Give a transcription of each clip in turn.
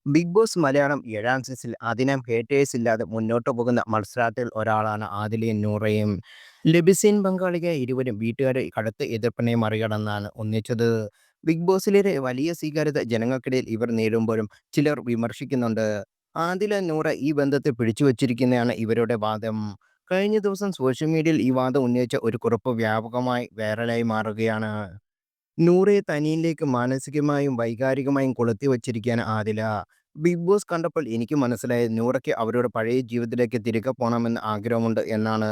Big boss Malayalam 7-ാം സീസണിൽ അധികം haters ഇല്ലാതെ മുന്നോട്ട് പോകുന്ന മത്സരാർത്ഥികൾ ഒരാളാണ് ആദിലയും നൂറയും. ലബിസൈൻ പങ്കാളിയായ ഇരുവരും വീട്ടുകാരെ കടുത്ത എതിർപ്പിനെ മറികടന്നാണ് ഒന്നിച്ചത്. ബിഗ് ബോസിലെ വലിയ സ്വീകാര്യത ജനങ്ങൾക്കിടയിൽ ഇവർ നേടുമ്പോഴും ചിലർ വിമർശിക്കുന്നുണ്ട്. ആദില നൂറ ഈ ബന്ധത്തെ പിടിച്ചുവച്ചിരിക്കുന്നതാണ് ഇവരുടെ വാദം. കഴിഞ്ഞ ദിവസം സോഷ്യൽ മീഡിയയിൽ ഈ വാദം ഉന്നയിച്ച ഒരു കുറിപ്പ് വ്യാപകമായി വൈറലായി മാറുകയാണ്. നൂറയെ തനിയിലേക്ക് മാനസികമായും വൈകാരികമായും കൊളുത്തിവച്ചിരിക്കുകയാണ് ആദില. ബിഗ് ബോസ് കണ്ടപ്പോൾ എനിക്ക് മനസ്സിലായത് നൂറയ്ക്ക് അവരുടെ പഴയ ജീവിതത്തിലേക്ക് തിരികെ പോകണമെന്ന് ആഗ്രഹമുണ്ട് എന്നാണ്.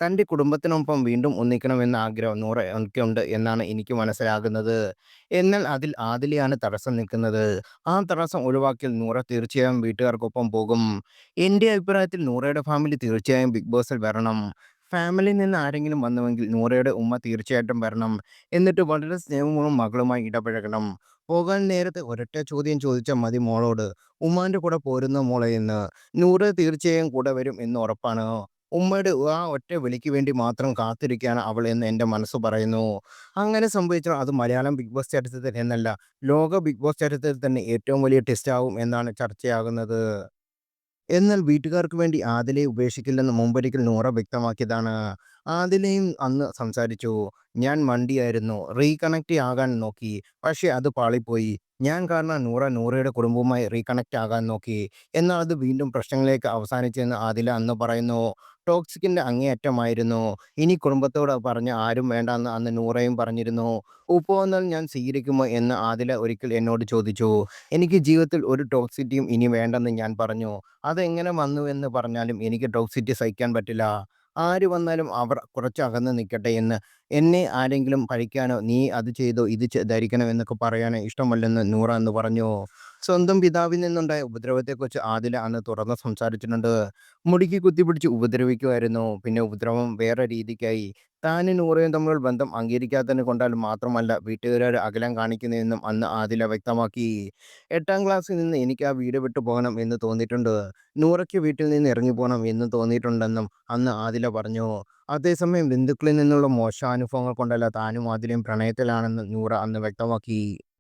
തൻ്റെ കുടുംബത്തിനൊപ്പം വീണ്ടും ഒന്നിക്കണമെന്ന ആഗ്രഹം നൂറയ്ക്കുണ്ട് എന്നാണ് എനിക്ക് മനസ്സിലാകുന്നത്. എന്നാൽ അതിൽ ആദിലയാണ് തടസ്സം നിൽക്കുന്നത്. ആ തടസ്സം ഒഴിവാക്കിയാൽ നൂറ തീർച്ചയായും വീട്ടുകാർക്കൊപ്പം പോകും. എൻ്റെ അഭിപ്രായത്തിൽ നൂറയുടെ ഫാമിലി തീർച്ചയായും ബിഗ് ബോസിൽ വരണം. ഫാമിലിയിൽ നിന്ന് ആരെങ്കിലും വന്നുവെങ്കിൽ നൂറയുടെ ഉമ്മ തീർച്ചയായിട്ടും വരണം. എന്നിട്ട് വളരെ സ്നേഹപൂർവ്വം മകളുമായി ഇടപഴകണം. പോകാൻ നേരത്ത് ഒരൊറ്റ ചോദ്യം ചോദിച്ചാൽ മതി മോളോട്, "ഉമ്മാന്റെ കൂടെ പോരുന്നോ മോളെ" എന്ന്. നൂറ് തീർച്ചയായും കൂടെ വരും എന്ന് ഉറപ്പാണ്. ഉമ്മയുടെ ആ ഒറ്റ വിളിക്ക് വേണ്ടി മാത്രം കാത്തിരിക്കുകയാണ് അവൾ എന്ന് എൻ്റെ മനസ്സ് പറയുന്നു. അങ്ങനെ സംഭവിച്ചാൽ അത് മലയാളം ബിഗ് ബോസ് ചരിത്രത്തിൽ എന്നല്ല, ലോക ബിഗ് ബോസ് ചരിത്രത്തിൽ തന്നെ ഏറ്റവും വലിയ ടെസ്റ്റാവും എന്നാണ് ചർച്ചയാകുന്നത്. എന്നാൽ വീട്ടുകാർക്ക് വേണ്ടി ആദിലയെ ഉപേക്ഷിക്കില്ലെന്ന് മുമ്പൊരിക്കൽ നൂറ വ്യക്തമാക്കിയതാണ്. ആദിലയും അന്ന് സംസാരിച്ചു. "ഞാൻ മണ്ടിയായിരുന്നു. റീകണക്ട് ആകാൻ നോക്കി. പക്ഷേ അത് പാളിപ്പോയി. ഞാൻ കാരണം നൂറയുടെ കുടുംബവുമായി റീകണക്ട് ആകാൻ നോക്കി. എന്നാൽ അത് വീണ്ടും പ്രശ്നങ്ങളിലേക്ക് അവസാനിച്ചെന്ന്" ആദില അന്ന് പറയുന്നു. "ടോക്സിക്കിന്റെ അങ്ങേയറ്റമായിരുന്നു. ഇനി കുടുംബത്തോട് പറഞ്ഞ് ആരും വേണ്ടാന്ന് അന്ന് നൂറയും പറഞ്ഞിരുന്നു. ഉപ്പ് വന്നാൽ ഞാൻ സ്വീകരിക്കുമോ എന്ന് ആദില ഒരിക്കൽ എന്നോട് ചോദിച്ചു. എനിക്ക് ജീവിതത്തിൽ ഒരു ടോക്സിറ്റിയും ഇനി വേണ്ടെന്ന് ഞാൻ പറഞ്ഞു. അതെങ്ങനെ വന്നുവെന്ന് പറഞ്ഞാലും എനിക്ക് ടോക്സിറ്റി സഹിക്കാൻ പറ്റില്ല. ആര് വന്നാലും അവർ കുറച്ച് അകന്ന് നിൽക്കട്ടെ എന്ന്. എന്നെ ആരെങ്കിലും പഴിക്കാനോ നീ അത് ചെയ്തോ ഇത് ധരിക്കണം എന്നൊക്കെ പറയാനോ ഇഷ്ടമല്ലെന്ന് നൂറ അന്ന് പറഞ്ഞു. സ്വന്തം പിതാവിൽ നിന്നുണ്ടായ ഉപദ്രവത്തെക്കുറിച്ച് ആദില അന്ന് തുറന്ന് സംസാരിച്ചിട്ടുണ്ട്. മുടിക്ക് കുത്തിപ്പിടിച്ച് ഉപദ്രവിക്കുമായിരുന്നു. പിന്നെ ഉപദ്രവം വേറെ രീതിക്കായി. താനും നൂറയും തമ്മിലുള്ള ബന്ധം അംഗീകരിക്കാത്തതിനെ കൊണ്ടാൽ മാത്രമല്ല വീട്ടുകാരോട് അകലം കാണിക്കുന്നതെന്നും അന്ന് ആദില വ്യക്തമാക്കി. 8-ാം ക്ലാസ്സിൽ നിന്ന് എനിക്ക് ആ വീട് വിട്ടു പോകണം എന്ന് തോന്നിയിട്ടുണ്ട്. നൂറയ്ക്ക് വീട്ടിൽ നിന്ന് ഇറങ്ങിപ്പോകണം എന്ന് തോന്നിയിട്ടുണ്ടെന്നും അന്ന് ആദില പറഞ്ഞു. അതേസമയം ബന്ധുക്കളിൽ നിന്നുള്ള മോശം അനുഭവങ്ങൾ കൊണ്ടല്ല താനും ആദിലയും പ്രണയത്തിലാണെന്ന് നൂറ അന്ന് വ്യക്തമാക്കി.